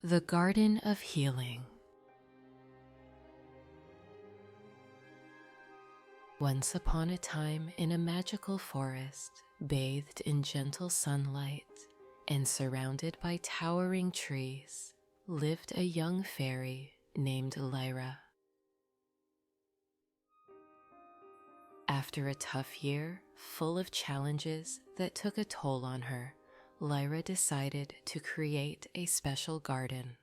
The Garden of Healing. Once upon a time, in a magical forest, bathed in gentle sunlight and surrounded by towering trees, lived a young fairy named Lyra. After a tough year, full of challenges that took a toll on her, Lyra decided to create a special garden.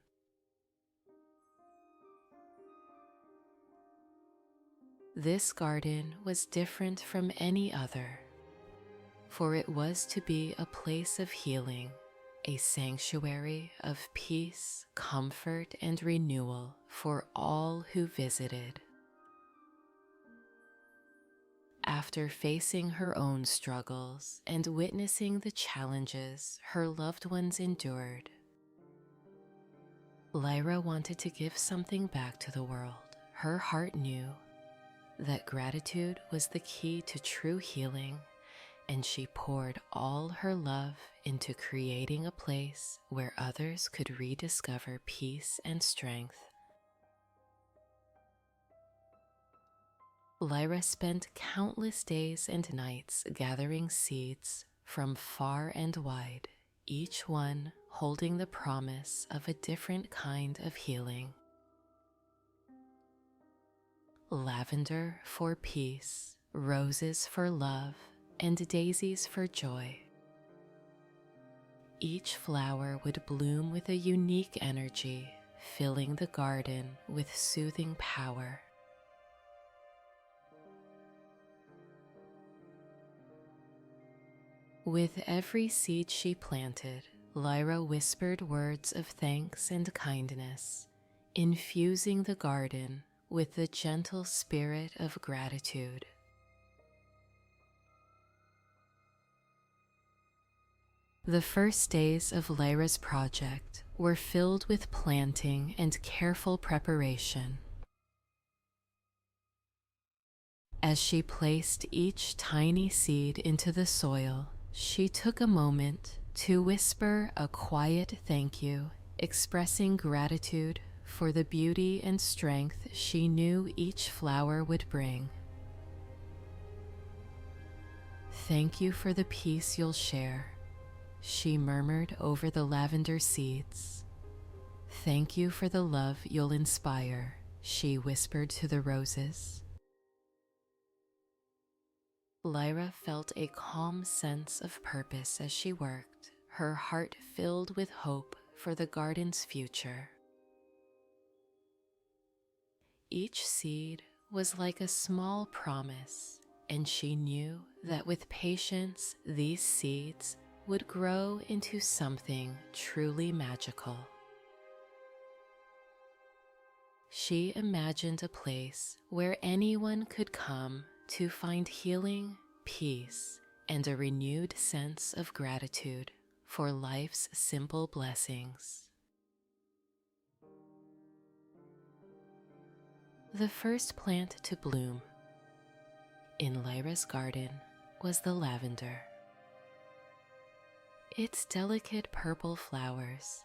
This garden was different from any other, for it was to be a place of healing, a sanctuary of peace, comfort, and renewal for all who visited. After facing her own struggles and witnessing the challenges her loved ones endured, Lyra wanted to give something back to the world. Her heart knew that gratitude was the key to true healing, and she poured all her love into creating a place where others could rediscover peace and strength. Lyra spent countless days and nights gathering seeds from far and wide, each one holding the promise of a different kind of healing. Lavender for peace, roses for love, and daisies for joy. Each flower would bloom with a unique energy, filling the garden with soothing power. With every seed she planted, Lyra whispered words of thanks and kindness, infusing the garden with the gentle spirit of gratitude. The first days of Lyra's project were filled with planting and careful preparation. As she placed each tiny seed into the soil, she took a moment to whisper a quiet thank you, expressing gratitude for the beauty and strength she knew each flower would bring. "Thank you for the peace you'll share," she murmured over the lavender seeds. "Thank you for the love you'll inspire," she whispered to the roses. Lyra felt a calm sense of purpose as she worked, her heart filled with hope for the garden's future. Each seed was like a small promise, and she knew that with patience, these seeds would grow into something truly magical. She imagined a place where anyone could come to find healing, peace, and a renewed sense of gratitude for life's simple blessings. The first plant to bloom in Lyra's garden was the lavender. Its delicate purple flowers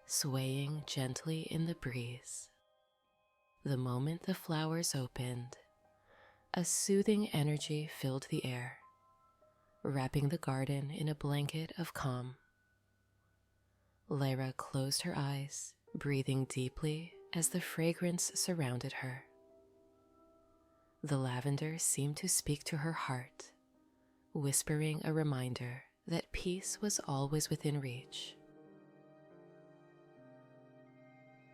swaying gently in the breeze. The moment the flowers opened, a soothing energy filled the air, wrapping the garden in a blanket of calm. Lyra closed her eyes, breathing deeply as the fragrance surrounded her. The lavender seemed to speak to her heart, whispering a reminder that peace was always within reach.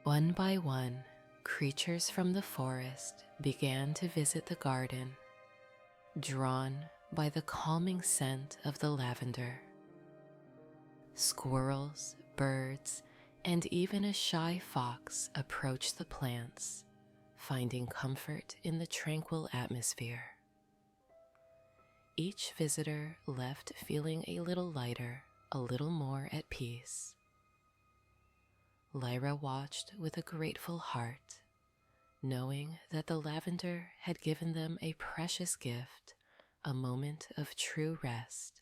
One by one, creatures from the forest began to visit the garden, drawn by the calming scent of the lavender. Squirrels, birds, and even a shy fox approached the plants, finding comfort in the tranquil atmosphere. Each visitor left feeling a little lighter, a little more at peace. Lyra watched with a grateful heart, knowing that the lavender had given them a precious gift, a moment of true rest.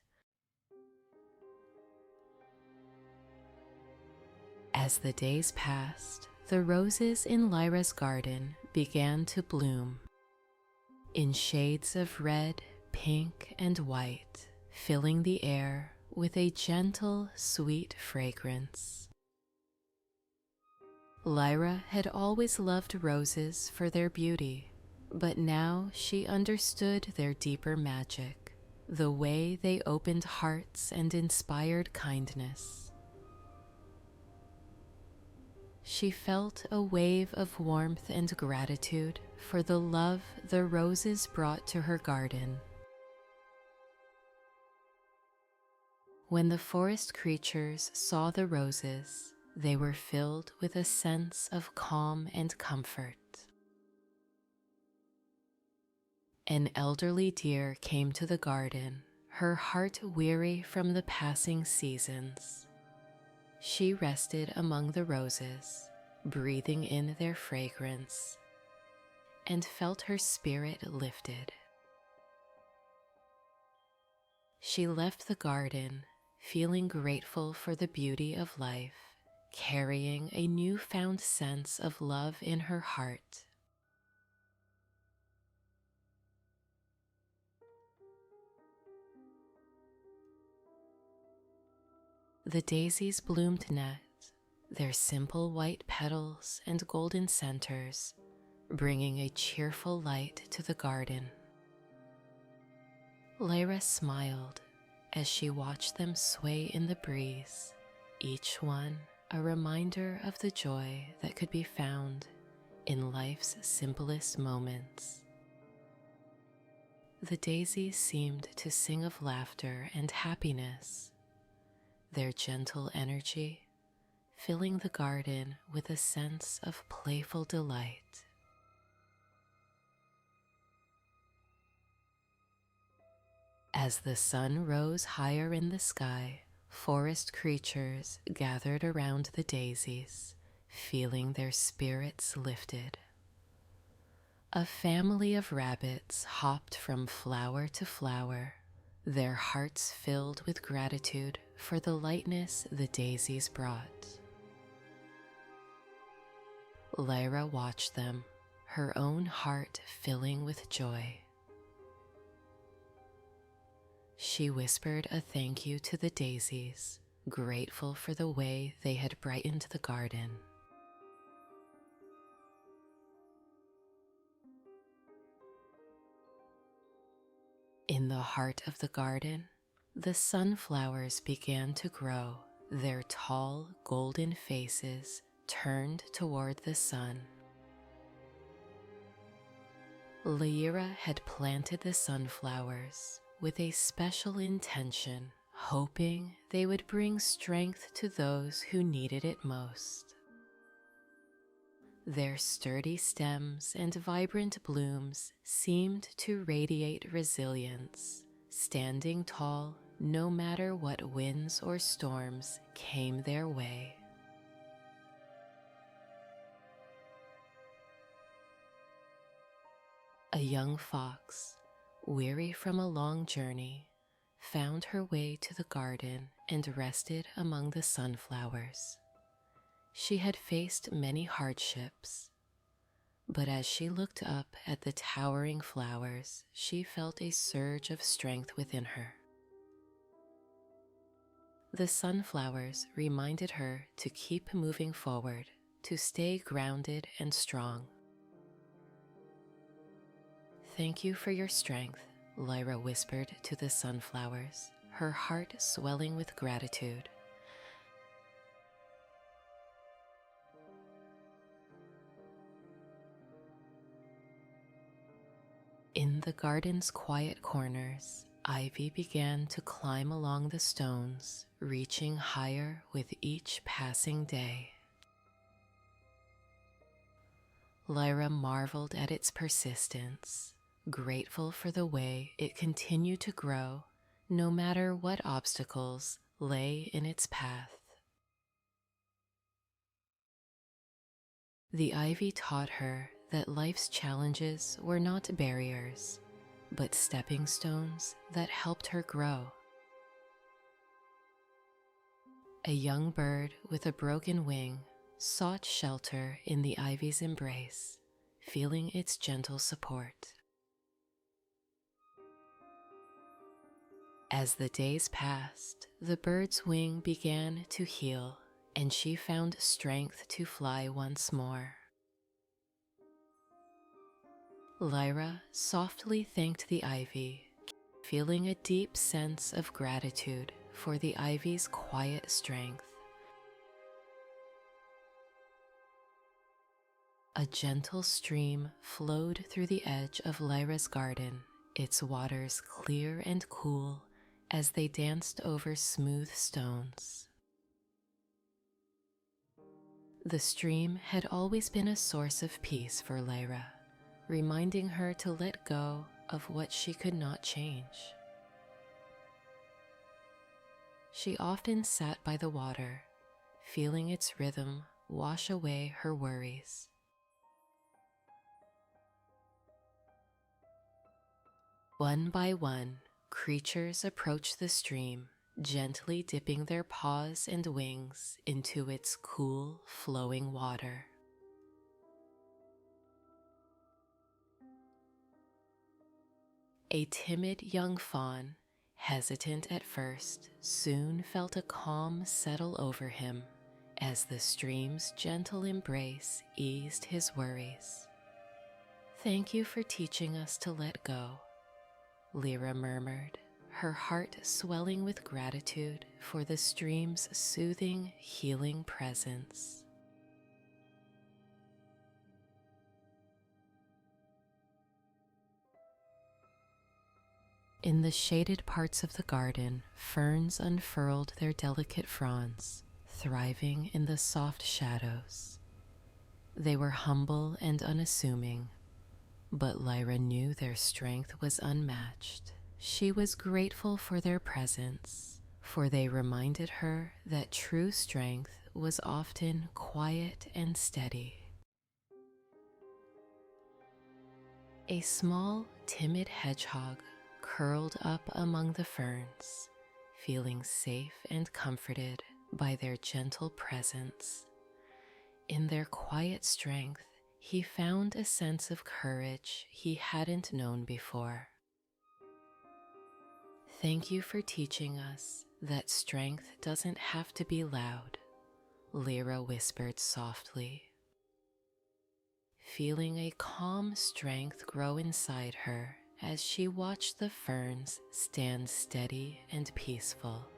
As the days passed, the roses in Lyra's garden began to bloom in shades of red, pink, and white, filling the air with a gentle, sweet fragrance. Lyra had always loved roses for their beauty, but now she understood their deeper magic, the way they opened hearts and inspired kindness. She felt a wave of warmth and gratitude for the love the roses brought to her garden. When the forest creatures saw the roses, they were filled with a sense of calm and comfort. An elderly deer came to the garden, her heart weary from the passing seasons. She rested among the roses, breathing in their fragrance, and felt her spirit lifted. She left the garden, feeling grateful for the beauty of life, carrying a newfound sense of love in her heart. The daisies bloomed next, their simple white petals and golden centers, bringing a cheerful light to the garden. Lyra smiled as she watched them sway in the breeze, each one a reminder of the joy that could be found in life's simplest moments. The daisies seemed to sing of laughter and happiness, their gentle energy filling the garden with a sense of playful delight. As the sun rose higher in the sky, forest creatures gathered around the daisies, feeling their spirits lifted. A family of rabbits hopped from flower to flower, their hearts filled with gratitude for the lightness the daisies brought. Lyra watched them, her own heart filling with joy. She whispered a thank you to the daisies, grateful for the way they had brightened the garden. In the heart of the garden, the sunflowers began to grow, their tall, golden faces turned toward the sun. Lyra had planted the sunflowers with a special intention, hoping they would bring strength to those who needed it most. Their sturdy stems and vibrant blooms seemed to radiate resilience, standing tall no matter what winds or storms came their way. A young fox, weary from a long journey, found her way to the garden and rested among the sunflowers. She had faced many hardships, but as she looked up at the towering flowers, she felt a surge of strength within her. The sunflowers reminded her to keep moving forward, to stay grounded and strong. "Thank you for your strength," Lyra whispered to the sunflowers, her heart swelling with gratitude. In the garden's quiet corners, ivy began to climb along the stones, reaching higher with each passing day. Lyra marveled at its persistence, grateful for the way it continued to grow, no matter what obstacles lay in its path. The ivy taught her that life's challenges were not barriers, but stepping stones that helped her grow. A young bird with a broken wing sought shelter in the ivy's embrace, feeling its gentle support. As the days passed, the bird's wing began to heal, and she found strength to fly once more. Lyra softly thanked the ivy, feeling a deep sense of gratitude for the ivy's quiet strength. A gentle stream flowed through the edge of Lyra's garden, its waters clear and cool as they danced over smooth stones. The stream had always been a source of peace for Lyra, reminding her to let go of what she could not change. She often sat by the water, feeling its rhythm wash away her worries. One by one, creatures approached the stream, gently dipping their paws and wings into its cool, flowing water. A timid young fawn, hesitant at first, soon felt a calm settle over him as the stream's gentle embrace eased his worries. "Thank you for teaching us to let go," Lyra murmured, her heart swelling with gratitude for the stream's soothing, healing presence. In the shaded parts of the garden, ferns unfurled their delicate fronds, thriving in the soft shadows. They were humble and unassuming, but Lyra knew their strength was unmatched. She was grateful for their presence, for they reminded her that true strength was often quiet and steady. A small, timid hedgehog curled up among the ferns, feeling safe and comforted by their gentle presence. In their quiet strength, he found a sense of courage he hadn't known before. "Thank you for teaching us that strength doesn't have to be loud," Lyra whispered softly, feeling a calm strength grow inside her as she watched the ferns stand steady and peaceful.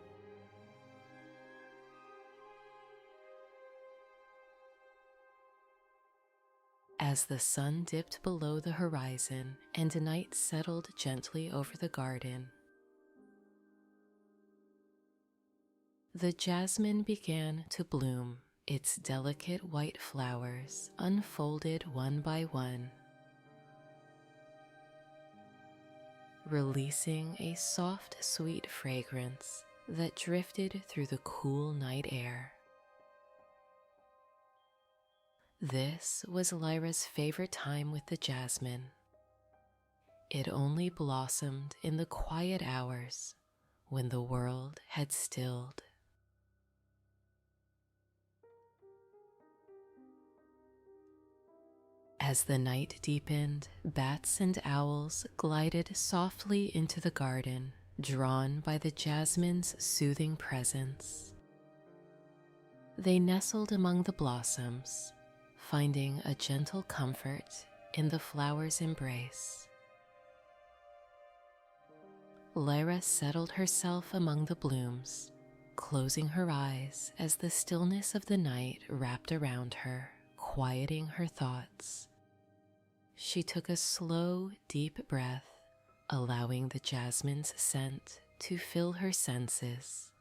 As the sun dipped below the horizon and night settled gently over the garden, the jasmine began to bloom, its delicate white flowers unfolded one by one, releasing a soft, sweet fragrance that drifted through the cool night air. This was Lyra's favorite time with the jasmine. It only blossomed in the quiet hours when the world had stilled. As the night deepened, bats and owls glided softly into the garden, drawn by the jasmine's soothing presence. They nestled among the blossoms, finding a gentle comfort in the flower's embrace. Lyra settled herself among the blooms, closing her eyes as the stillness of the night wrapped around her, quieting her thoughts. She took a slow, deep breath, allowing the jasmine's scent to fill her senses,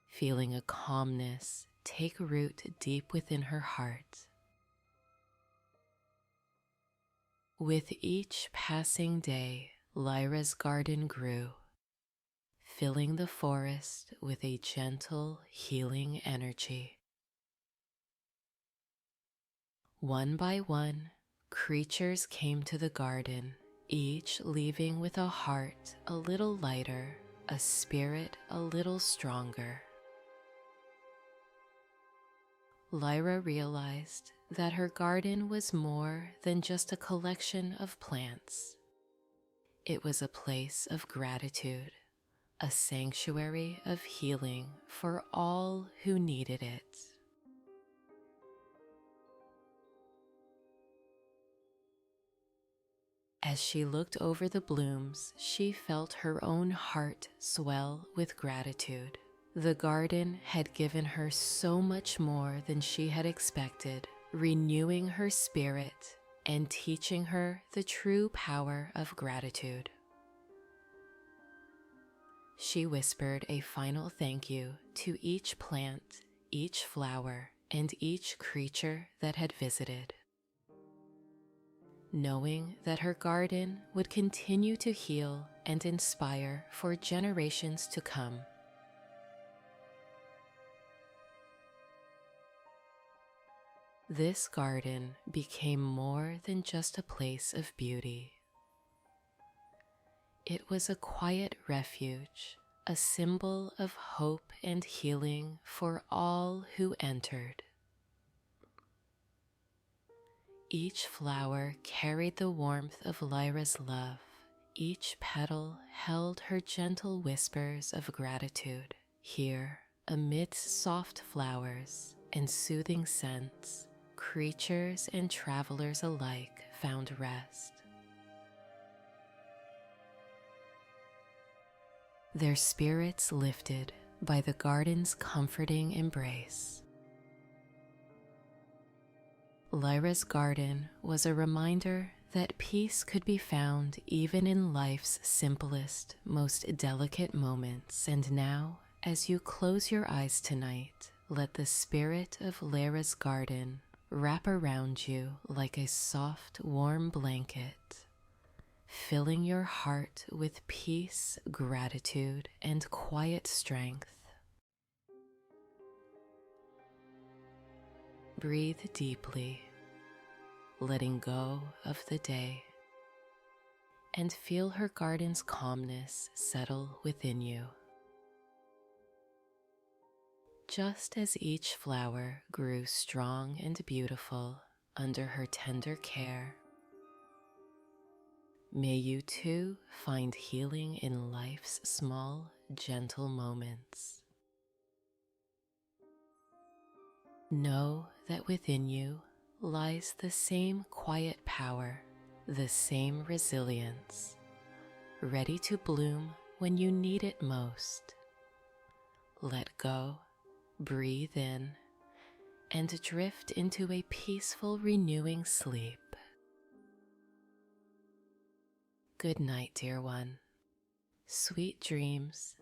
feeling a calmness take root deep within her heart. With each passing day, Lyra's garden grew, filling the forest with a gentle, healing energy. One by one, creatures came to the garden, each leaving with a heart a little lighter, a spirit a little stronger. Lyra realized that her garden was more than just a collection of plants. It was a place of gratitude, a sanctuary of healing for all who needed it. As she looked over the blooms, she felt her own heart swell with gratitude. The garden had given her so much more than she had expected, renewing her spirit and teaching her the true power of gratitude. She whispered a final thank you to each plant, each flower, and each creature that had visited, knowing that her garden would continue to heal and inspire for generations to come. This garden became more than just a place of beauty. It was a quiet refuge, a symbol of hope and healing for all who entered. Each flower carried the warmth of Lyra's love. Each petal held her gentle whispers of gratitude. Here, amidst soft flowers and soothing scents, creatures and travelers alike found rest. Their spirits lifted by the garden's comforting embrace. Lyra's garden was a reminder that peace could be found even in life's simplest, most delicate moments. And now, as you close your eyes tonight, let the spirit of Lyra's garden wrap around you like a soft, warm blanket, filling your heart with peace, gratitude, and quiet strength. Breathe deeply, letting go of the day, and feel her garden's calmness settle within you. Just as each flower grew strong and beautiful under her tender care, may you too find healing in life's small, gentle moments. Know that within you lies the same quiet power, the same resilience, ready to bloom when you need it most. Let go, breathe in, and drift into a peaceful, renewing sleep. Good night, dear one. Sweet dreams